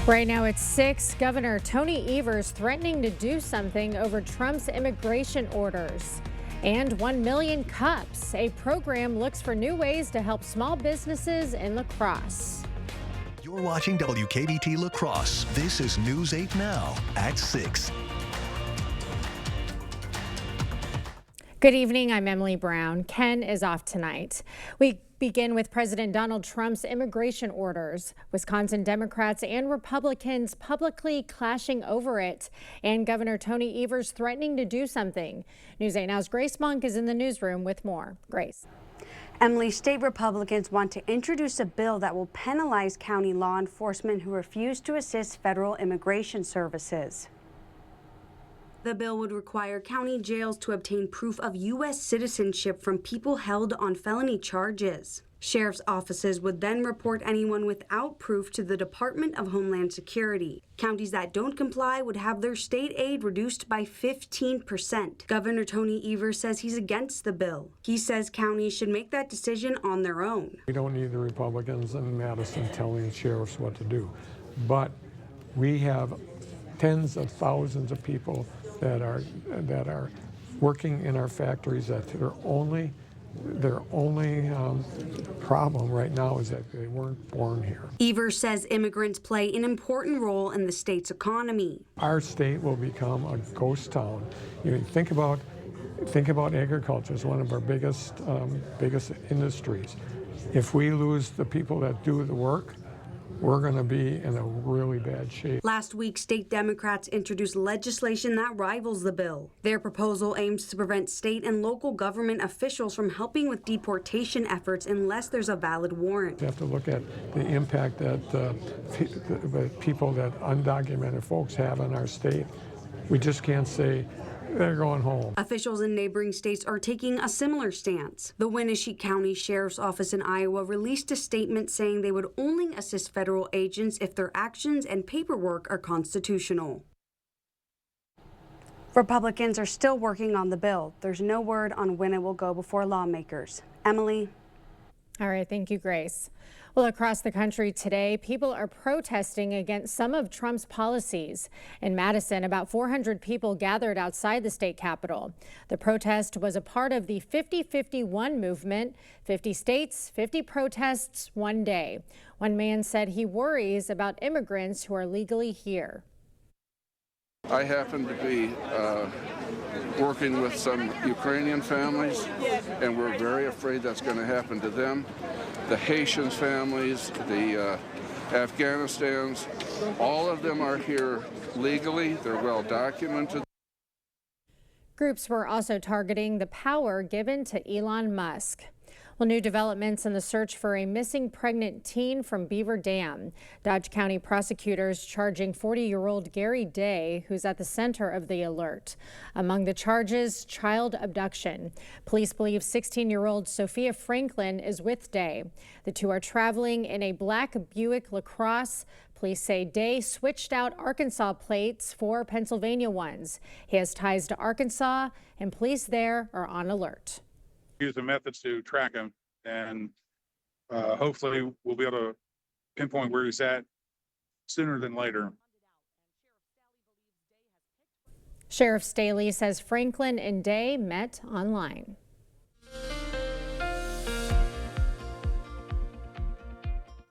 Right now it's 6. Governor Tony Evers threatening to do something over Trump's immigration orders. And 1 million cups. A program looks for new ways to help small businesses in La Crosse. You're watching WKBT La Crosse. This is News 8 Now at 6. Good evening, I'm Emily Brown. Ken is off tonight. We begin with President Donald Trump's immigration orders. Wisconsin Democrats and Republicans publicly clashing over it, and Governor Tony Evers threatening to do something. News 8 Now's Grace Monk is in the newsroom with more. Grace. Emily, state Republicans want to introduce a bill that will penalize county law enforcement who refuse to assist federal immigration services. The bill would require county jails to obtain proof of U.S. citizenship from people held on felony charges. Sheriff's offices would then report anyone without proof to the Department of Homeland Security. Counties that don't comply would have their state aid reduced by 15%. Governor Tony Evers says he's against the bill. He says counties should make that decision on their own. We don't need the Republicans in Madison telling sheriffs what to do, but we have tens of thousands of people that are working in our factories that their only problem right now is that they weren't born here. Evers says immigrants play an important role in the state's economy. Our state will become a ghost town. You know, think about agriculture as one of our biggest industries. If we lose the people that do the work, we're going to be in a really bad shape. Last week, state Democrats introduced legislation that rivals the bill. Their proposal aims to prevent state and local government officials from helping with deportation efforts unless there's a valid warrant. You have to look at the impact that the people that undocumented folks have in our state. We just can't say they're going home. Officials in neighboring states are taking a similar stance. The Winneshiek County Sheriff's Office in Iowa released a statement saying they would only assist federal agents if their actions and paperwork are constitutional. Republicans are still working on the bill. There's no word on when it will go before lawmakers. Emily. All right, thank you, Grace. Well, across the country today, people are protesting against some of Trump's policies. In Madison, about 400 people gathered outside the state capitol. The protest was a part of the 50-51 movement, 50 states, 50 protests, one day. One man said he worries about immigrants who are legally here. I happen to be working with some Ukrainian families, and we're very afraid that's going to happen to them. The Haitian families, the Afghanistans, all of them are here legally. They're well documented. Groups were also targeting the power given to Elon Musk. Well, new developments in the search for a missing pregnant teen from Beaver Dam. Dodge County prosecutors charging 40-year-old Gary Day, who's at the center of the alert. Among the charges, child abduction. Police believe 16-year-old Sophia Franklin is with Day. The two are traveling in a black Buick LaCrosse. Police say Day switched out Arkansas plates for Pennsylvania ones. He has ties to Arkansas, and police there are on alert. Use the methods to track him, and hopefully we'll be able to pinpoint where he's at sooner than later. Sheriff Staley says Franklin and Day met online.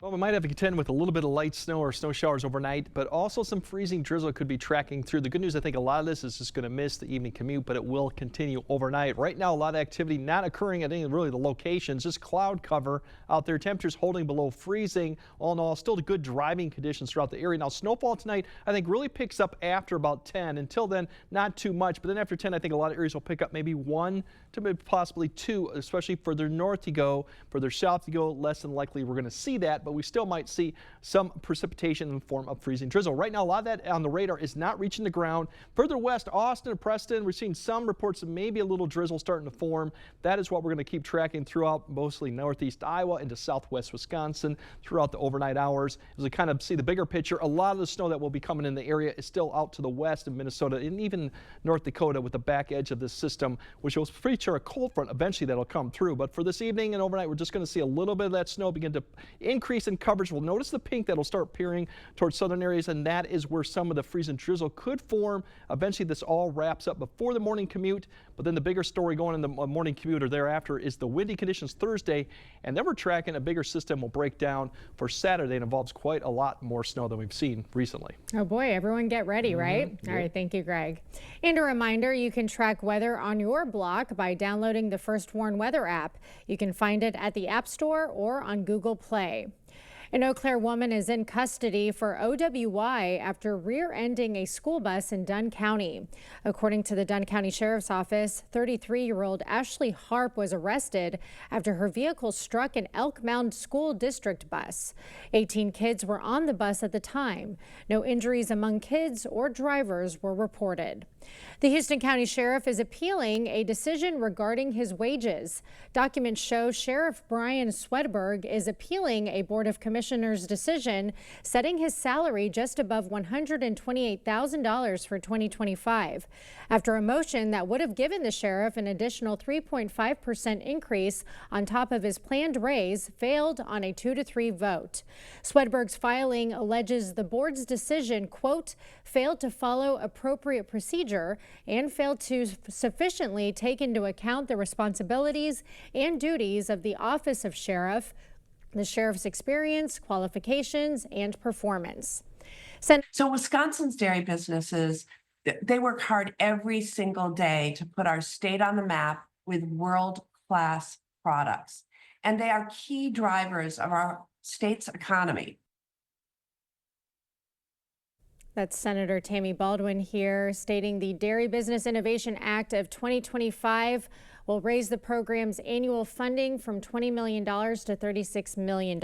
Well, we might have to contend with a little bit of light snow or snow showers overnight, but also some freezing drizzle could be tracking through. The good news, I think a lot of this is just going to miss the evening commute, but it will continue overnight. Right now, a lot of activity not occurring at any really the locations, just cloud cover out there. Temperatures holding below freezing. All in all, still good driving conditions throughout the area. Now, snowfall tonight, I think really picks up after about 10. Until then, not too much, but then after 10, I think a lot of areas will pick up maybe 1 to maybe possibly 2, especially further north you go, further south you go, less than likely we're going to see that, but we still might see some precipitation in the form of freezing drizzle. Right now, a lot of that on the radar is not reaching the ground. Further west, Austin and Preston, we're seeing some reports of maybe a little drizzle starting to form. That is what we're going to keep tracking throughout mostly northeast Iowa into southwest Wisconsin throughout the overnight hours. As we kind of see the bigger picture, a lot of the snow that will be coming in the area is still out to the west of Minnesota and even North Dakota with the back edge of this system, which will feature a cold front eventually that'll come through. But for this evening and overnight, we're just going to see a little bit of that snow begin to increase decent coverage. We'll notice the pink that'll start appearing towards southern areas, and that is where some of the freeze and drizzle could form. Eventually, this all wraps up before the morning commute, but then the bigger story going in the morning commute or thereafter is the windy conditions Thursday, and then we're tracking a bigger system will break down for Saturday. It involves quite a lot more snow than we've seen recently. Oh boy, everyone get ready, right? All right, thank you, Greg. And a reminder, you can track weather on your block by downloading the First Warn Weather app. You can find it at the App Store or on Google Play. An Eau Claire woman is in custody for OWI after rear-ending a school bus in Dunn County. According to the Dunn County Sheriff's Office, 33-year-old Ashley Harp was arrested after her vehicle struck an Elk Mound School District bus. 18 kids were on the bus at the time. No injuries among kids or drivers were reported. The Houston County Sheriff is appealing a decision regarding his wages. Documents show Sheriff Brian Swedberg is appealing a Board of Commissioners decision setting his salary just above $128,000 for 2025. After a motion that would have given the sheriff an additional 3.5% increase on top of his planned raise failed on a 2-3 vote. Swedberg's filing alleges the board's decision, quote, failed to follow appropriate procedure and failed to sufficiently take into account the responsibilities and duties of the office of sheriff, the sheriff's experience, qualifications, and performance. So Wisconsin's dairy businesses, they work hard every single day to put our state on the map with world-class products. And they are key drivers of our state's economy. That's Senator Tammy Baldwin here stating the Dairy Business Innovation Act of 2025 will raise the program's annual funding from $20 million to $36 million.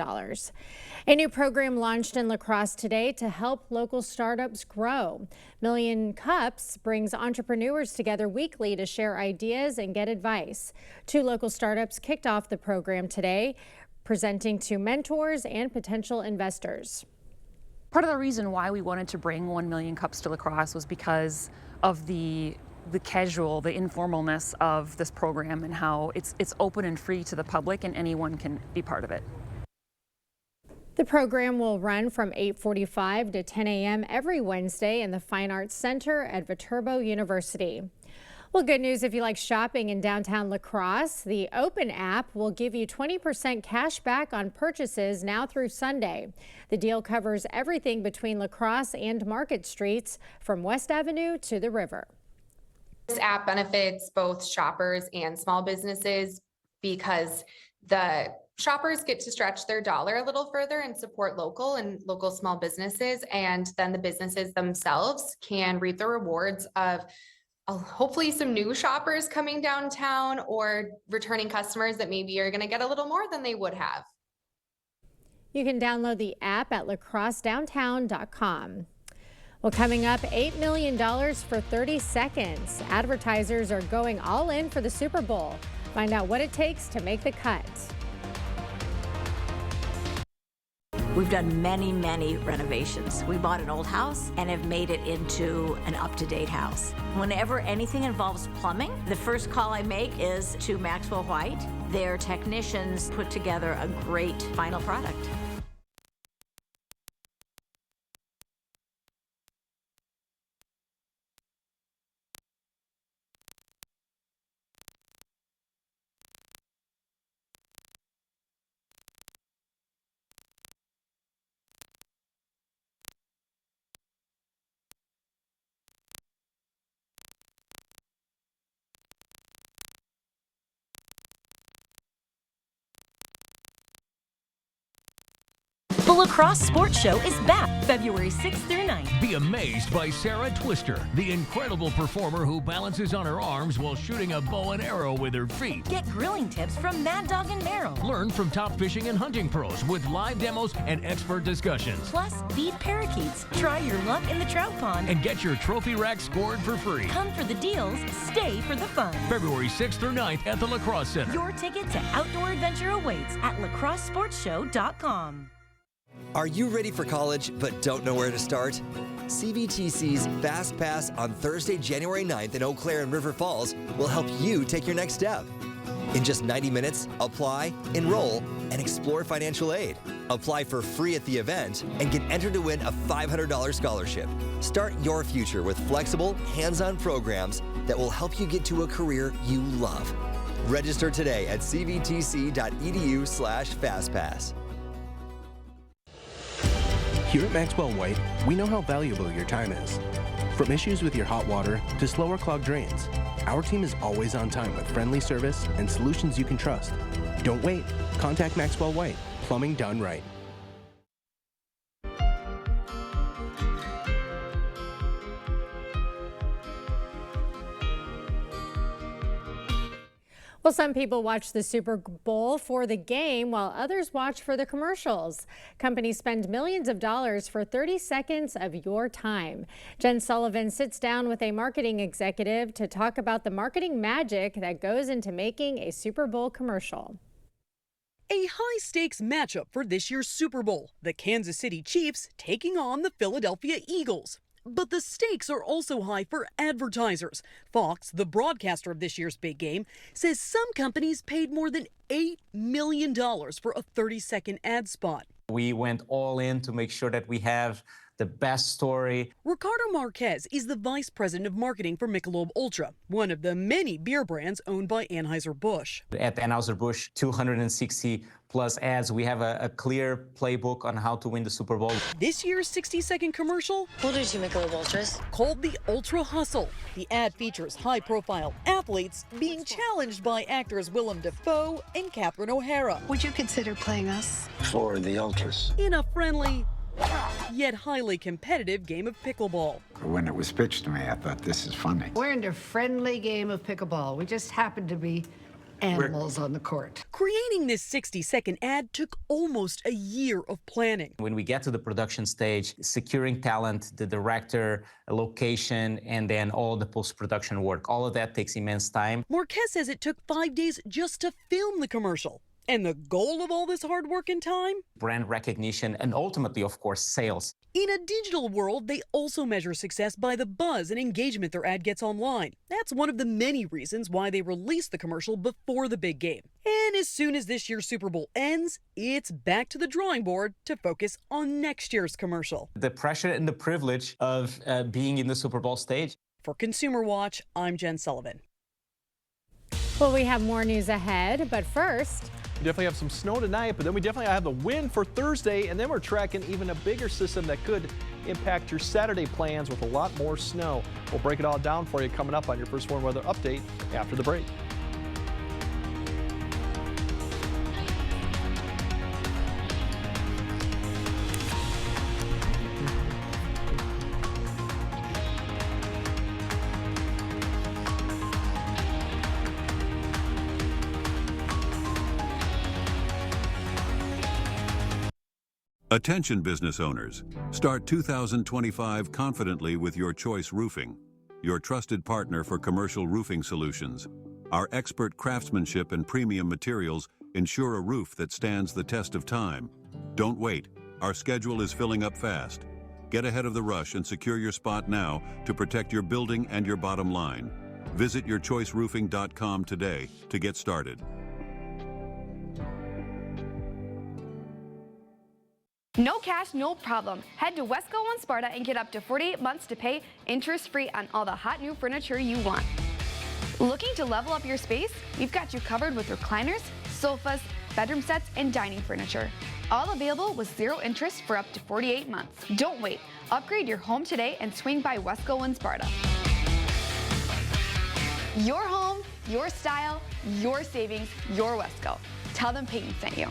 A new program launched in La Crosse today to help local startups grow. Million Cups brings entrepreneurs together weekly to share ideas and get advice. 2 local startups kicked off the program today, presenting to mentors and potential investors. Part of the reason why we wanted to bring 1 Million Cups to La Crosse was because of the casual, the informalness of this program and how it's open and free to the public and anyone can be part of it. The program will run from 8:45 to 10 a.m. every Wednesday in the Fine Arts Center at Viterbo University. Well, good news if you like shopping in downtown La Crosse. The Open app will give you 20% cash back on purchases now through Sunday. The deal covers everything between La Crosse and Market Streets from West Avenue to the river. This app benefits both shoppers and small businesses because the shoppers get to stretch their dollar a little further and support local and local small businesses, and then the businesses themselves can reap the rewards of hopefully some new shoppers coming downtown or returning customers that maybe are going to get a little more than they would have. You can download the app at lacrossedowntown.com. Well, coming up, $8 million for 30 seconds. Advertisers are going all in for the Super Bowl. Find out what it takes to make the cut. We've done many, many renovations. We bought an old house and have made it into an up-to-date house. Whenever anything involves plumbing, the first call I make is to Maxwell White. Their technicians put together a great final product. The La Crosse Sports Show is back February 6th through 9th. Be amazed by Sarah Twister, the incredible performer who balances on her arms while shooting a bow and arrow with her feet. Get grilling tips from Mad Dog and Meryl. Learn from top fishing and hunting pros with live demos and expert discussions. Plus, feed parakeets, try your luck in the trout pond, and get your trophy rack scored for free. Come for the deals, stay for the fun. February 6th through 9th at the La Crosse Center. Your ticket to outdoor adventure awaits at lacrossesportshow.com. Are you ready for college but don't know where to start? CVTC's Fast Pass on Thursday, January 9th in Eau Claire and River Falls will help you take your next step. In just 90 minutes, apply, enroll, and explore financial aid. Apply for free at the event and get entered to win a $500 scholarship. Start your future with flexible, hands-on programs that will help you get to a career you love. Register today at cvtc.edu/FastPass. Here at Maxwell White, we know how valuable your time is. From issues with your hot water to slower clogged drains, our team is always on time with friendly service and solutions you can trust. Don't wait. Contact Maxwell White. Plumbing done right. Well, some people watch the Super Bowl for the game while others watch for the commercials. Companies spend millions of dollars for 30 seconds of your time. Jen Sullivan sits down with a marketing executive to talk about the marketing magic that goes into making a Super Bowl commercial. A high-stakes matchup for this year's Super Bowl, the Kansas City Chiefs taking on the Philadelphia Eagles. But the stakes are also high for advertisers. Fox, the broadcaster of this year's big game, says some companies paid more than $8 million for a 30-second ad spot. We went all in to make sure that we have the best story. Ricardo Marquez is the vice president of marketing for Michelob Ultra, one of the many beer brands owned by Anheuser-Busch. At Anheuser-Busch, 260 plus ads. We have a clear playbook on how to win the Super Bowl. This year's 60-second commercial, what are two Michelob Ultras? Called the Ultra Hustle. The ad features high-profile athletes being challenged by actors Willem Dafoe and Catherine O'Hara. Would you consider playing us? For the Ultras. In a friendly, yet highly competitive game of pickleball. When it was pitched to me, I thought, this is funny. We're in a friendly game of pickleball. We just happen to be animals on the court. Creating this 60-second ad took almost a year of planning. When we get to the production stage, securing talent, the director, a location, and then all the post-production work, all of that takes immense time. Marquez says it took 5 days just to film the commercial. And the goal of all this hard work and time? Brand recognition and ultimately, of course, sales. In a digital world, they also measure success by the buzz and engagement their ad gets online. That's one of the many reasons why they released the commercial before the big game. And as soon as this year's Super Bowl ends, it's back to the drawing board to focus on next year's commercial. The pressure and the privilege of being in the Super Bowl stage. For Consumer Watch, I'm Jen Sullivan. Well, we have more news ahead, but first, we definitely have some snow tonight, but then we definitely have the wind for Thursday, and then we're tracking even a bigger system that could impact your Saturday plans with a lot more snow. We'll break it all down for you coming up on your First Warn Weather Update after the break. Attention business owners, start 2025 confidently with Your Choice Roofing, your trusted partner for commercial roofing solutions. Our expert craftsmanship and premium materials ensure a roof that stands the test of time. Don't wait, our schedule is filling up fast. Get ahead of the rush and secure your spot now to protect your building and your bottom line. Visit yourchoiceroofing.com today to get started. No cash, no problem. Head to Wesco One Sparta and get up to 48 months to pay interest-free on all the hot new furniture you want. Looking to level up your space? We've got you covered with recliners, sofas, bedroom sets, and dining furniture. All available with zero interest for up to 48 months. Don't wait. Upgrade your home today and swing by Wesco One Sparta. Your home, your style, your savings, your Wesco. Tell them Peyton sent you.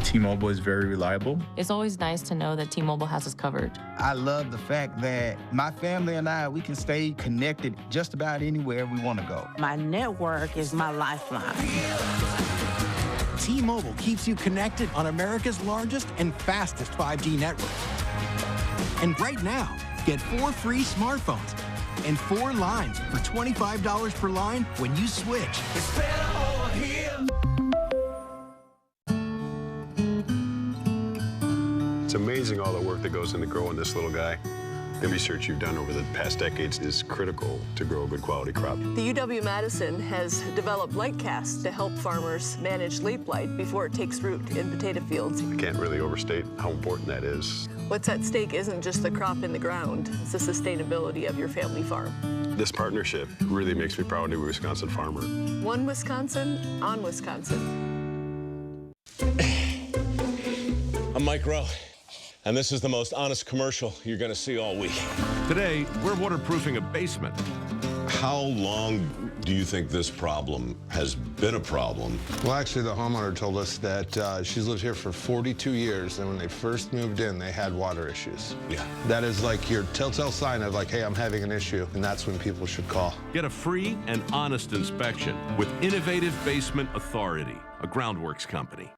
T-Mobile is very reliable. It's always nice to know that T-Mobile has us covered. I love the fact that my family and I, we can stay connected just about anywhere we want to go. My network is my lifeline. T-Mobile keeps you connected on America's largest and fastest 5G network. And right now, get 4 free smartphones and 4 lines for $25 per line when you switch. It's better over here. It's amazing all the work that goes into growing this little guy. The research you've done over the past decades is critical to grow a good quality crop. The UW-Madison has developed lightcasts to help farmers manage leaf blight before it takes root in potato fields. I can't really overstate how important that is. What's at stake isn't just the crop in the ground, it's the sustainability of your family farm. This partnership really makes me proud to be a Wisconsin farmer. One Wisconsin on Wisconsin. I'm Mike Rowe, and this is the most honest commercial you're going to see all week. Today, we're waterproofing a basement. How long do you think this problem has been a problem? Well, actually, the homeowner told us that she's lived here for 42 years, and when they first moved in, they had water issues. Yeah. That is like your telltale sign of like, hey, I'm having an issue, and that's when people should call. Get a free and honest inspection with Innovative Basement Authority, a Groundworks company.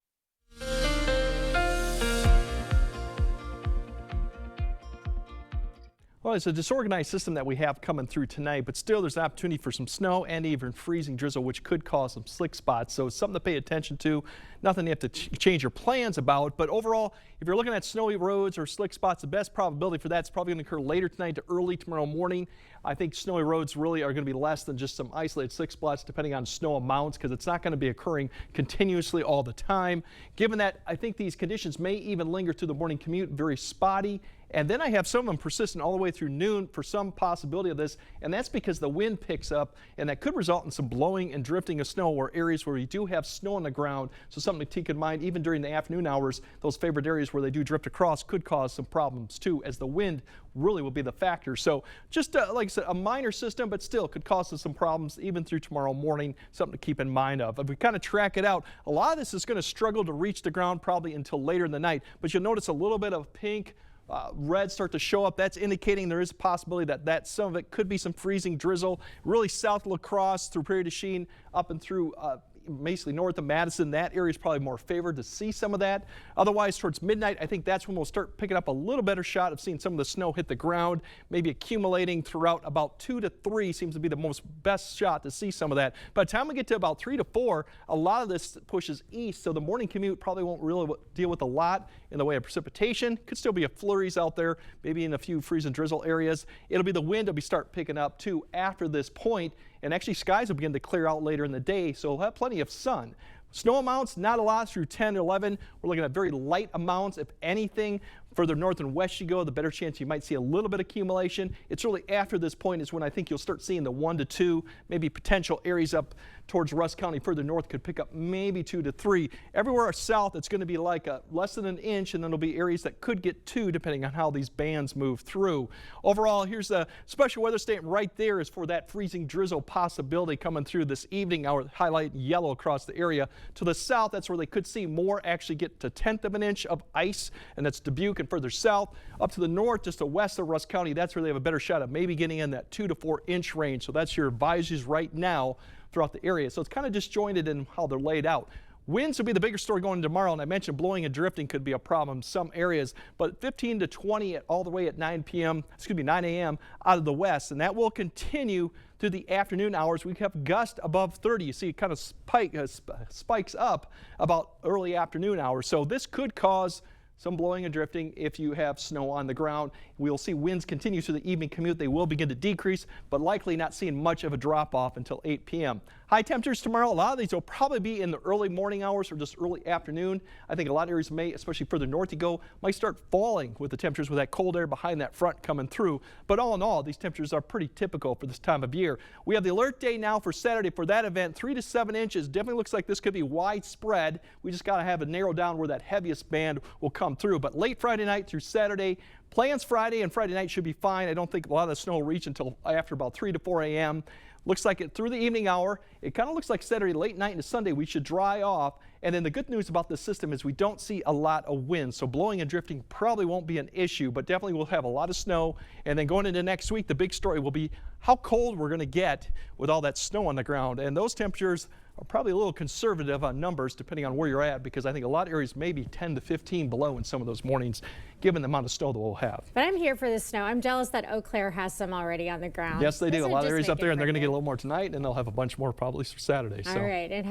Well, it's a disorganized system that we have coming through tonight, but still there's an opportunity for some snow and even freezing drizzle, which could cause some slick spots. So it's something to pay attention to. Nothing you have to change your plans about. But overall, if you're looking at snowy roads or slick spots, the best probability for that's probably going to occur later tonight to early tomorrow morning. I think snowy roads really are going to be less than just some isolated slick spots depending on snow amounts, because it's not going to be occurring continuously all the time. Given that, I think these conditions may even linger through the morning commute, very spotty. And then I have some of them persistent all the way through noon for some possibility of this, and that's because the wind picks up, and that could result in some blowing and drifting of snow or areas where you do have snow on the ground. So something to keep in mind, even during the afternoon hours, those favored areas where they do drift across could cause some problems too, as the wind really will be the factor. So just like I said, a minor system, but still could cause us some problems even through tomorrow morning, something to keep in mind of. If we kind of track it out, a lot of this is going to struggle to reach the ground probably until later in the night, but you'll notice a little bit of pink, red start to show up. That's indicating there is a possibility that some of it could be some freezing drizzle, really south of La Crosse through Prairie du Chien up and through basically north of Madison. That area is probably more favored to see some of that. Otherwise, towards midnight, I think that's when we'll start picking up a little better shot of seeing some of the snow hit the ground, maybe accumulating throughout about 2 to 3 seems to be the best shot to see some of that. By the time we get to about 3 to 4, a lot of this pushes east, so the morning commute probably won't really deal with a lot in the way of precipitation. Could still be a flurries out there, maybe in a few freeze and drizzle areas. It'll be the wind that'll start picking up too after this point, and actually skies will begin to clear out later in the day, so we'll have plenty of sun. Snow amounts, not a lot through 10 or 11. We're looking at very light amounts, if anything. Further north and west you go, the better chance you might see a little bit of accumulation. It's really after this point is when I think you'll start seeing the 1 to 2, maybe potential areas up towards Russ County further north could pick up maybe 2 to 3. Everywhere south, it's going to be like less than an inch, and then there'll be areas that could get 2 depending on how these bands move through. Overall, here's a special weather statement right there is for that freezing drizzle possibility coming through this evening. I'll highlight yellow across the area. To the south, that's where they could see more, actually get to 1/10 of an inch of ice, and that's Dubuque and further south. Up to the north, just to west of Russ County, that's where they have a better shot of maybe getting in that 2 to 4 inch range. So that's your advisories right now throughout the area. So it's kind of disjointed in how they're laid out. Winds will be the bigger story going tomorrow, and I mentioned blowing and drifting could be a problem in some areas, but 15 to 20 all the way at 9 a.m. out of the west, and that will continue through the afternoon hours. We have gusts above 30. You see it kind of spikes up about early afternoon hours, so this could cause some blowing and drifting if you have snow on the ground. We'll see winds continue through the evening commute. They will begin to decrease, but likely not seeing much of a drop off until 8 p.m. High temperatures tomorrow, a lot of these will probably be in the early morning hours or just early afternoon. I think a lot of areas may, especially further north you go, might start falling with the temperatures with that cold air behind that front coming through. But all in all, these temperatures are pretty typical for this time of year. We have the alert day now for Saturday for that event, 3 to 7 inches. Definitely looks like this could be widespread. We just got to have it narrowed down where that heaviest band will come through. But late Friday night through Saturday, plans Friday and Friday night should be fine. I don't think a lot of the snow will reach until after about 3 to 4 a.m. Looks like it through the evening hour. It kind of looks like Saturday late night into Sunday we should dry off. And then the good news about this system is we don't see a lot of wind, so blowing and drifting probably won't be an issue, but definitely we'll have a lot of snow. And then going into next week, the big story will be how cold we're going to get with all that snow on the ground. And those temperatures are probably a little conservative on numbers depending on where you're at, because I think a lot of areas may be 10 to 15 below in some of those mornings, given the amount of snow that we'll have. But I'm here for the snow. I'm jealous that Eau Claire has some already on the ground. Yes, they do. A lot of areas up there, and they're going to get a it. little more tonight, and they'll have a bunch more probably for Saturday. So. All right, and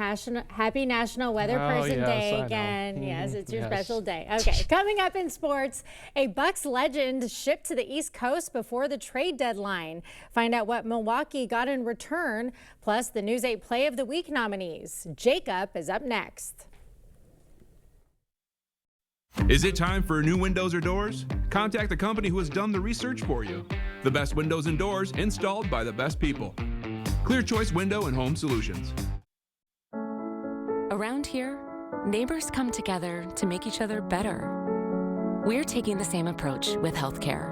happy National Weather Person yes, Day I know. again. Yes, it's your Yes. special day. Okay, coming up in sports, a Bucks legend shipped to the East Coast before the trade deadline. Find out what Milwaukee got in return, plus the News 8 Play of the Week nominees. Jacob is up next. Is it time for new windows or doors? Contact the company who has done the research for you. The best windows and doors installed by the best people. Clear Choice Window and Home Solutions. Around here, neighbors come together to make each other better. We're taking the same approach with healthcare.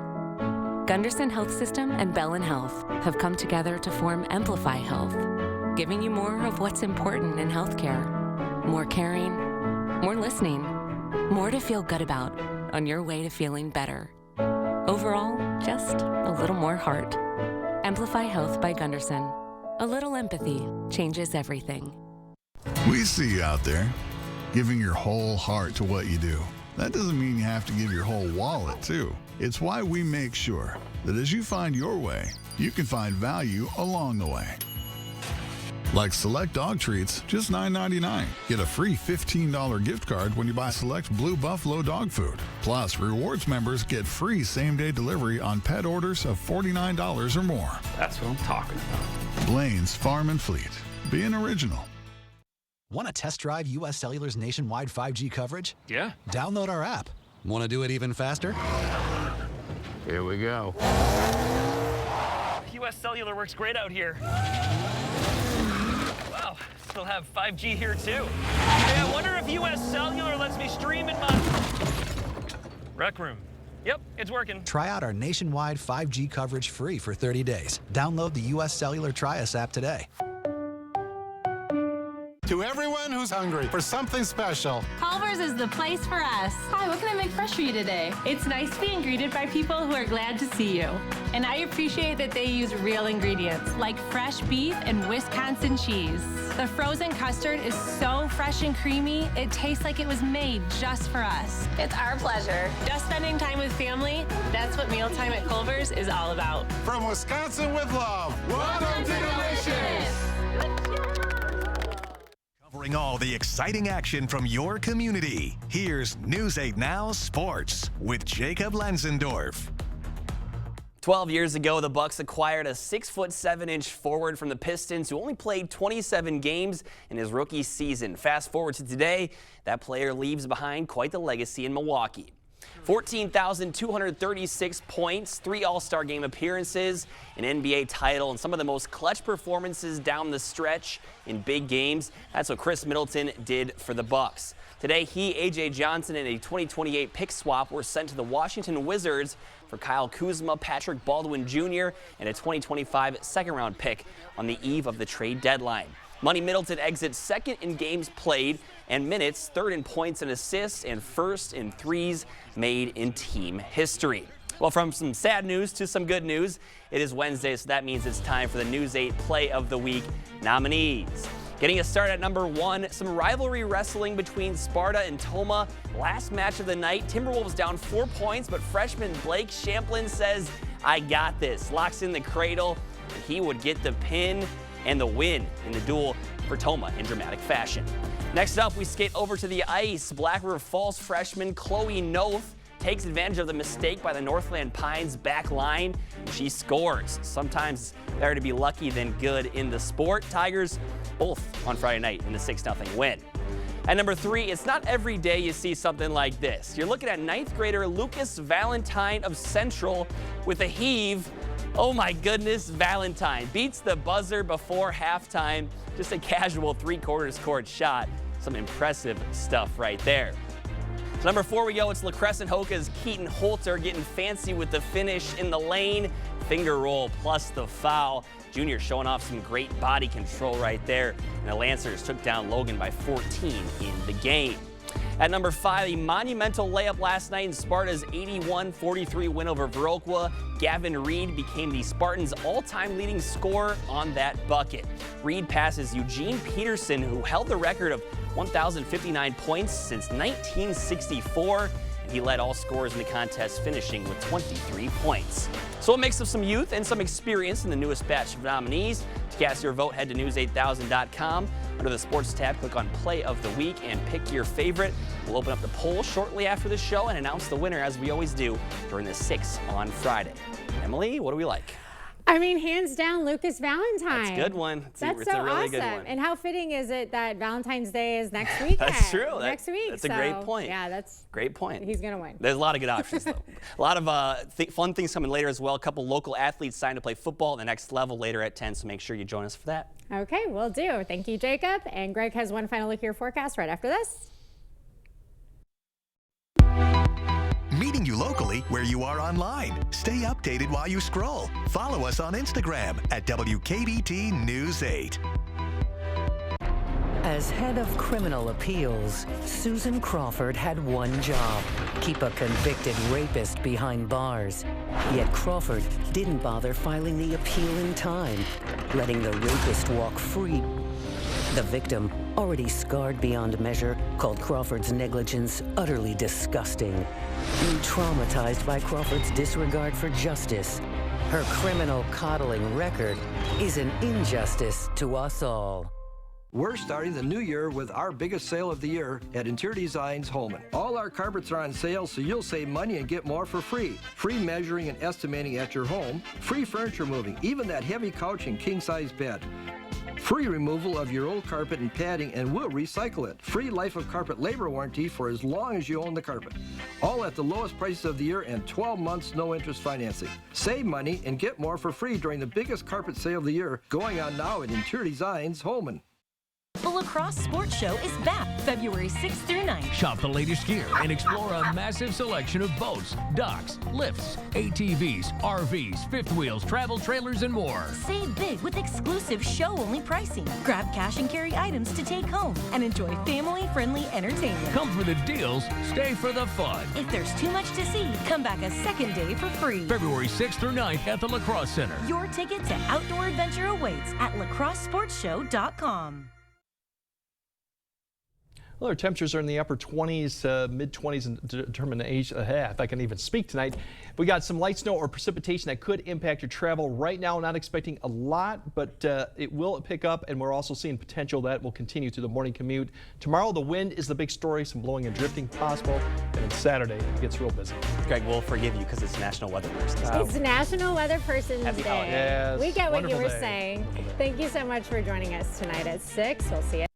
Gunderson Health System and Bellin Health have come together to form Amplify Health, giving you more of what's important in healthcare. More caring, more listening, more to feel good about on your way to feeling better. Overall, just a little more heart. Amplify Health by Gunderson. A little empathy changes everything. We see you out there, giving your whole heart to what you do. That doesn't mean you have to give your whole wallet, too. It's why we make sure that as you find your way, you can find value along the way. Like select dog treats, just $9.99. Get a free $15 gift card when you buy select Blue Buffalo dog food. Plus, rewards members get free same-day delivery on pet orders of $49 or more. That's what I'm talking about. Blaine's Farm and Fleet. Being original. Want to test drive U.S. Cellular's nationwide 5G coverage? Yeah. Download our app. Want to do it even faster? Here we go. U.S. Cellular works great out here. Wow, still have 5G here too. Hey, I wonder if U.S. Cellular lets me stream in my rec room. Yep, it's working. Try out our nationwide 5G coverage free for 30 days. Download the U.S. Cellular Tri-us app today. To everyone who's hungry for something special, Culver's is the place for us. Hi, what can I make fresh for you today? It's nice being greeted by people who are glad to see you. And I appreciate that they use real ingredients, like fresh beef and Wisconsin cheese. The frozen custard is so fresh and creamy, it tastes like it was made just for us. It's our pleasure. Just spending time with family, that's what mealtime at Culver's is all about. from Wisconsin with love, welcome to Delicious! Covering all the exciting action from your community. Here's News 8 Now Sports with Jacob Lenzendorf. 12 years ago, the Bucks acquired a 6'7" forward from the Pistons who only played 27 games in his rookie season. Fast forward to today, that player leaves behind quite the legacy in Milwaukee. 14,236 points, 3 All-Star game appearances, an NBA title, and some of the most clutch performances down the stretch in big games. That's what Chris Middleton did for the Bucks. Today, he, A.J. Johnson, and a 2028 pick swap were sent to the Washington Wizards for Kyle Kuzma, Patrick Baldwin Jr., and a 2025 second-round pick on the eve of the trade deadline. Money Middleton exits second in games played and minutes, third in points and assists, and first in threes made in team history. Well, from some sad news to some good news, it is Wednesday, so that means it's time for the News 8 Play of the Week nominees. Getting us started at number 1, some rivalry wrestling between Sparta and Tomah. Last match of the night, Timberwolves down 4 points, but freshman Blake Champlin says, "I got this." Locks in the cradle, and he would get the pin and the win in the duel for Tomah in dramatic fashion. Next up, we skate over to the ice. Black River Falls freshman Chloe Noth takes advantage of the mistake by the Northland Pines back line. She scores. Sometimes better to be lucky than good in the sport. Tigers both on Friday night in the 6-0 win. At number 3, it's not every day you see something like this. You're looking at 9th grader Lucas Valentine of Central with a heave. Oh my goodness, Valentine beats the buzzer before halftime. Just a casual 3/4 court shot. Some impressive stuff right there. So number 4 we go, it's La Crescent Hoka's Keaton Holter getting fancy with the finish in the lane. Finger roll plus the foul. Junior showing off some great body control right there. And the Lancers took down Logan by 14 in the game. At number 5, a monumental layup last night in Sparta's 81-43 win over Viroqua. Gavin Reed became the Spartans' all-time leading scorer on that bucket. Reed passes Eugene Peterson, who held the record of 1,059 points since 1964. He led all scorers in the contest, finishing with 23 points. So a mix of some youth and some experience in the newest batch of nominees. To cast your vote, head to news8000.com. Under the Sports tab, click on Play of the Week and pick your favorite. We'll open up the poll shortly after the show and announce the winner, as we always do, during the 6 on Friday. Emily, what do we like? I mean, hands down, Lucas Valentine. That's a good one. That's it's so a really awesome. good one. And how fitting is it that Valentine's Day is next weekend? That's true. Next week. That's a great point. Yeah, that's great point. He's going to win. There's a lot of good options, though. A lot of fun things coming later as well. A couple local athletes signed to play football at the next level later at 10, so make sure you join us for that. Okay, will do. Thank you, Jacob. And Greg has one final look at your forecast right after this. Meeting you locally where you are online. Stay updated while you scroll. Follow us on Instagram at WKBT News 8. As head of criminal appeals, Susan Crawford had one job: keep a convicted rapist behind bars. Yet Crawford didn't bother filing the appeal in time, letting the rapist walk free. The victim, already scarred beyond measure, called Crawford's negligence utterly disgusting. Traumatized by Crawford's disregard for justice, her criminal coddling record is an injustice to us all. We're starting the new year with our biggest sale of the year at Interior Designs Holman. All our carpets are on sale, so you'll save money and get more for free. Free measuring and estimating at your home, free furniture moving, even that heavy couch and king-size bed. Free removal of your old carpet and padding, and we'll recycle it. Free life of carpet labor warranty for as long as you own the carpet. All at the lowest prices of the year and 12 months no interest financing. Save money and get more for free during the biggest carpet sale of the year, going on now at Interior Designs Holman. The La Crosse Sports Show is back February 6th through 9th. Shop the latest gear and explore a massive selection of boats, docks, lifts, ATVs, RVs, fifth wheels, travel trailers, and more. Save big with exclusive show-only pricing. Grab cash and carry items to take home and enjoy family-friendly entertainment. Come for the deals, stay for the fun. If there's too much to see, come back a second day for free. February 6th through 9th at the La Crosse Center. Your ticket to outdoor adventure awaits at lacrossesportshow.com. Well, our temperatures are in the upper 20s, mid-20s, and determination if I can even speak tonight. We got some light snow or precipitation that could impact your travel. Right now, not expecting a lot, but it will pick up, and we're also seeing potential that will continue through the morning commute. Tomorrow, the wind is the big story, some blowing and drifting possible, and then Saturday, it gets real busy. Greg, we'll forgive you because it's National Weather Person's Day. It's National Weather Person's Day. Yes, we get what you were day. saying. Thank you so much for joining us tonight at 6. We'll see you.